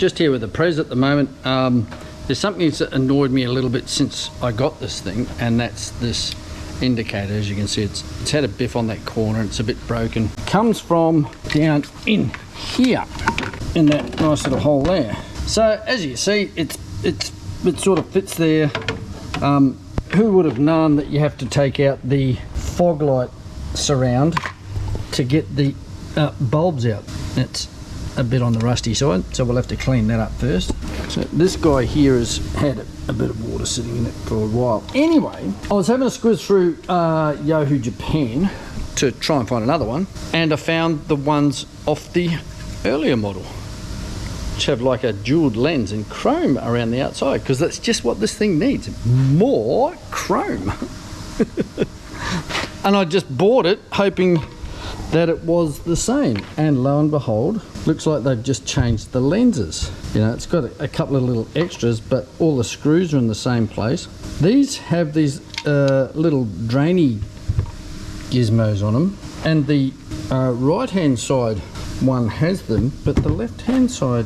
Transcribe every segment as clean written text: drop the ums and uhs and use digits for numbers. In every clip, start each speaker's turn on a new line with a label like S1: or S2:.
S1: just here with the Prez at the moment. There's something that's annoyed me a little bit since I got this thing, and that's this indicator. As you can see, it's had a biff on that corner. It's a bit broken. Comes from down in here, in that nice little hole there. So as you see, it sort of fits there. Who would have known that you have to take out the fog light surround to get the bulbs out? It's a bit on the rusty side, so we'll have to clean that up first. So this guy here has had a bit of water sitting in it for a while. Anyway, I was having a squiz through Yahoo Japan to try and find another one, and I found the ones off the earlier model, which have like a jeweled lens and chrome around the outside, because that's just what this thing needs, more chrome. And I just bought it hoping that it was the same, and lo and behold, looks like they've just changed the lenses. You know, it's got a couple of little extras, but all the screws are in the same place. These have these little drainy gizmos on them, and the right hand side one has them, but the left hand side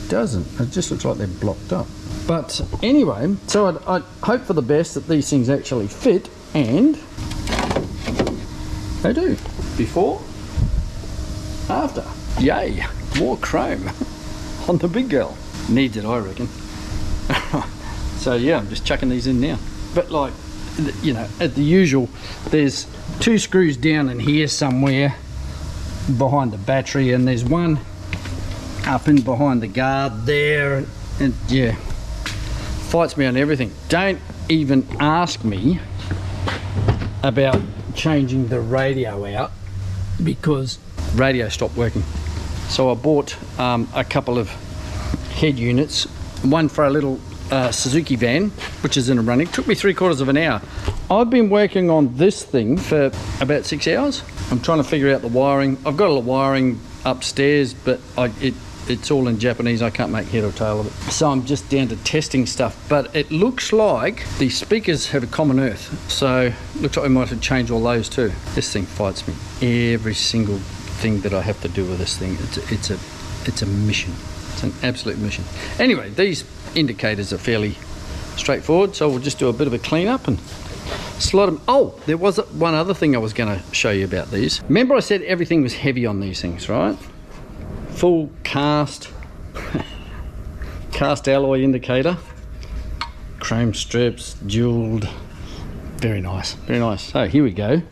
S1: doesn't. It just looks like they're blocked up. But anyway, so I hope for the best that these things actually fit, and they do. Before, after. Yay, more chrome on the big girl. Needs it, I reckon. So yeah, I'm just chucking these in now. But like, you know, at the usual, there's 2 screws down in here somewhere behind the battery, and there's one up in behind the guard there, and yeah, fights me on everything. Don't even ask me about changing the radio out, because radio stopped working. So I bought a couple of head units, one for a little Suzuki van, which is in a running. It took me 3/4 of an hour. I've been working on this thing for about 6 hours. I'm trying to figure out the wiring. I've got a lot of wiring upstairs, but it's all in Japanese. I can't make head or tail of it. So I'm just down to testing stuff. But it looks like the speakers have a common earth. So it looks like we might have to change all those too. This thing fights me. Every single thing that I have to do with this thing, it's a mission. It's an absolute mission. Anyway, these indicators are fairly straightforward. So we'll just do a bit of a clean up and slot them. Oh, there was one other thing I was going to show you about these. Remember I said everything was heavy on these things, right? Full cast alloy indicator, chrome strips, jeweled, very nice, very nice. So here we go.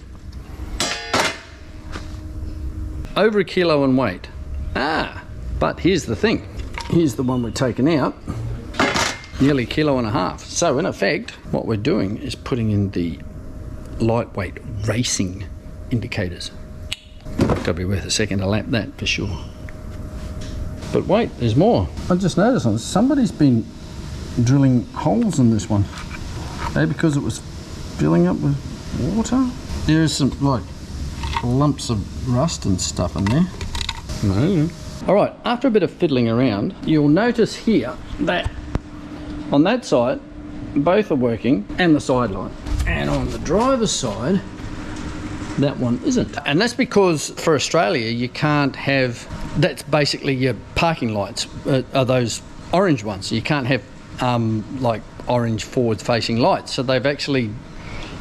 S1: Over 1 kilo in weight. But here's the thing. Here's the one we're taking out, nearly 1.5 kilos. So in effect, what we're doing is putting in the lightweight racing indicators. Gotta be worth a second to lap that for sure. But wait, there's more. I just noticed somebody's been drilling holes in this one. Maybe because it was filling up with water? There's some like lumps of rust and stuff in there. No. Alright, after a bit of fiddling around, you'll notice here that on that side, both are working, and the side light. And on the driver's side, that one isn't. And that's because for Australia, you can't have, that's basically your parking lights, are those orange ones. You can't have like orange forward facing lights. So they've actually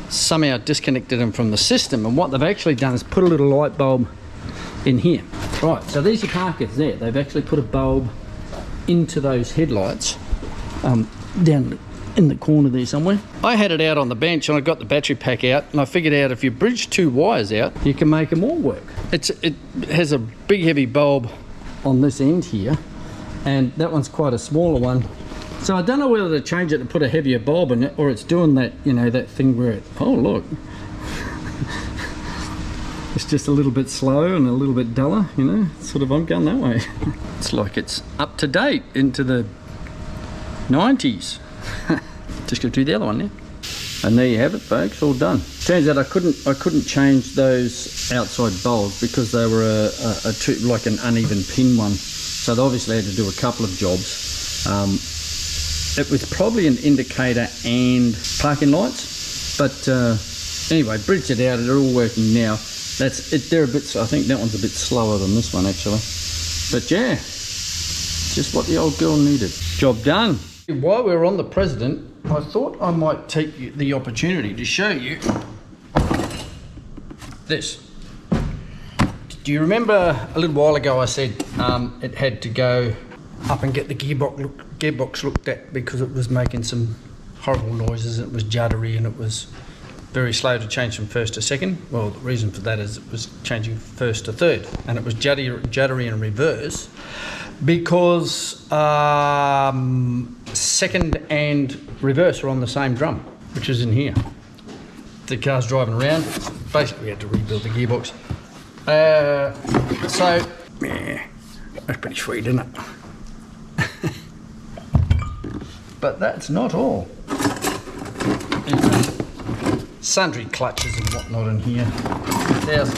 S1: somehow disconnected them from the system. And what they've actually done is put a little light bulb in here. Right, so these are parkers there. They've actually put a bulb into those headlights down in the corner there somewhere. I had it out on the bench and I got the battery pack out, and I figured out if you bridge 2 wires out, you can make them all work. It has a big heavy bulb on this end here, and that one's quite a smaller one. So I don't know whether to change it to put a heavier bulb in it, or it's doing that, you know, that thing where it, oh look, it's just a little bit slow and a little bit duller, you know, sort of, I'm going that way. It's like it's up to date into the 90s. Just gonna do the other one now. And there you have it, folks, all done. Turns out I couldn't change those outside bulbs because they were like an uneven pin one. So they obviously had to do a couple of jobs. It was probably an indicator and parking lights, but anyway, bridged it out. They're all working now. That's it. They're a bit. I think that one's a bit slower than this one actually. But yeah, Just what the old girl needed. Job done. While we're on the president, I thought I might take the opportunity to show you this. Do you remember a little while ago I said it had to go up and get the gearbox looked at because it was making some horrible noises, it was juddery and it was very slow to change from first to second? Well, the reason for that is it was changing first to third, and it was juddery in reverse because second and reverse are on the same drum, which is in here. The car's driving around, basically we had to rebuild the gearbox. So, yeah, that's pretty sweet, isn't it? But that's not all. Sundry clutches and whatnot in here. There's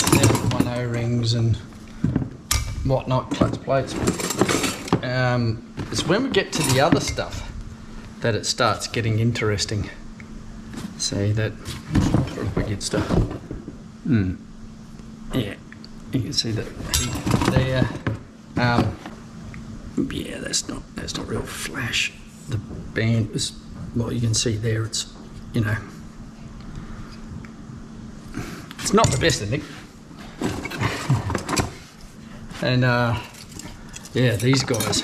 S1: one O-rings and whatnot, clutch plates. It's when we get to the other stuff that it starts getting interesting. See that we get stuff. Yeah, you can see that there. Yeah, that's not real flash. The band was, well, you can see there. It's, you know, it's not the best, I think. And yeah, these guys.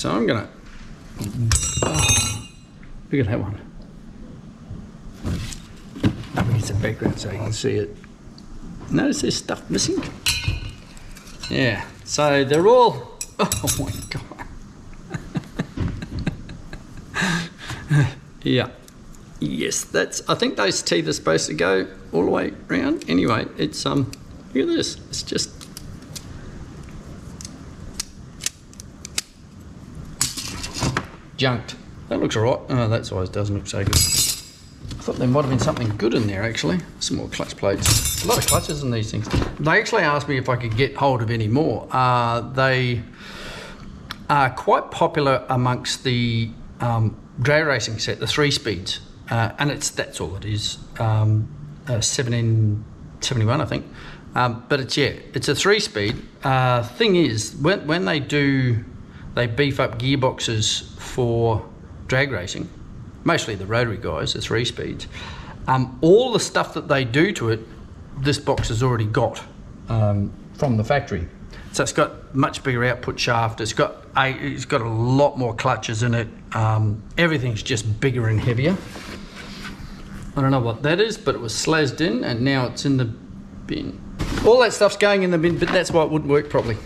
S1: So I'm gonna, look at that one. Let me get some background so you can see it. Notice there's stuff missing? Yeah, so they're all, oh my God. Yeah, yes, I think those teeth are supposed to go all the way around. Anyway, it's, look at this, it's just, junked. That looks all right. Oh, that size doesn't look so good. I thought there might have been something good in there actually. Some more clutch plates. A lot of clutches in these things. They actually asked me if I could get hold of any more. They are quite popular amongst the drag racing set, the 3-speeds. And that's all it is. 7N71, I think. But it's a 3-speed. Thing is, when they beef up gearboxes for drag racing, mostly the rotary guys, the 3-speeds, all the stuff that they do to it, this box has already got from the factory. So it's got much bigger output shaft, it's got a lot more clutches in it, everything's just bigger and heavier. I don't know what that is, but it was slazzed in and now it's in the bin. All that stuff's going in the bin, but that's why it wouldn't work properly.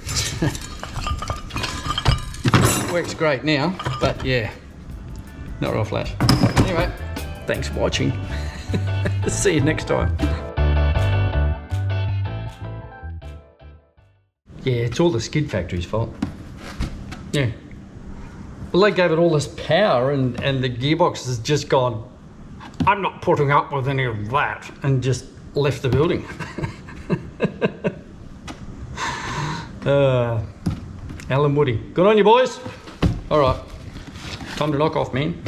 S1: Works great now, but yeah, not real flash. Anyway, thanks for watching. See you next time. Yeah, it's all the skid factory's fault. Yeah. Well, they gave it all this power and the gearbox has just gone, I'm not putting up with any of that, and just left the building. Alan Woody. Good on you, boys. All right, time to knock off, man.